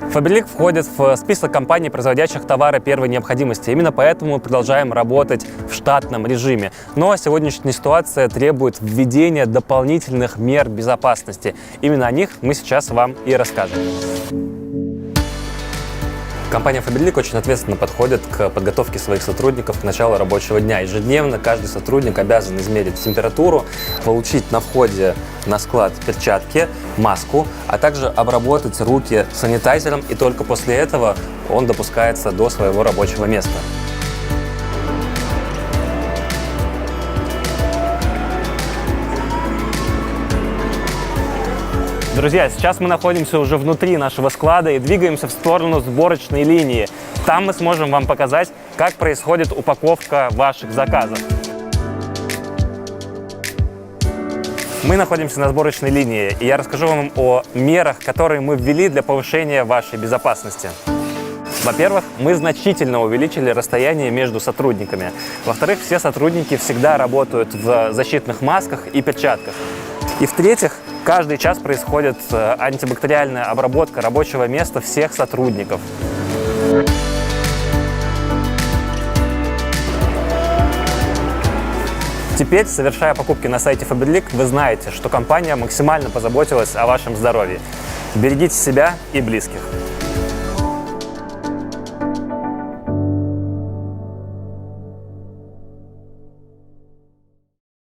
Faberlic входит в список компаний, производящих товары первой необходимости. Именно поэтому мы продолжаем работать в штатном режиме. Но сегодняшняя ситуация требует введения дополнительных мер безопасности. Именно о них мы сейчас вам и расскажем. Компания Faberlic очень ответственно подходит к подготовке своих сотрудников к началу рабочего дня. Ежедневно каждый сотрудник обязан измерить температуру, получить на входе на склад перчатки, маску, а также обработать руки санитайзером, и только после этого он допускается до своего рабочего места. Друзья, сейчас мы находимся уже внутри нашего склада и двигаемся в сторону сборочной линии. Там мы сможем вам показать, как происходит упаковка ваших заказов. Мы находимся на сборочной линии, и я расскажу вам о мерах, которые мы ввели для повышения вашей безопасности. Во-первых, мы значительно увеличили расстояние между сотрудниками. Во-вторых, все сотрудники всегда работают в защитных масках и перчатках. И в-третьих, каждый час происходит антибактериальная обработка рабочего места всех сотрудников. Теперь, совершая покупки на сайте Faberlic, вы знаете, что компания максимально позаботилась о вашем здоровье. Берегите себя и близких.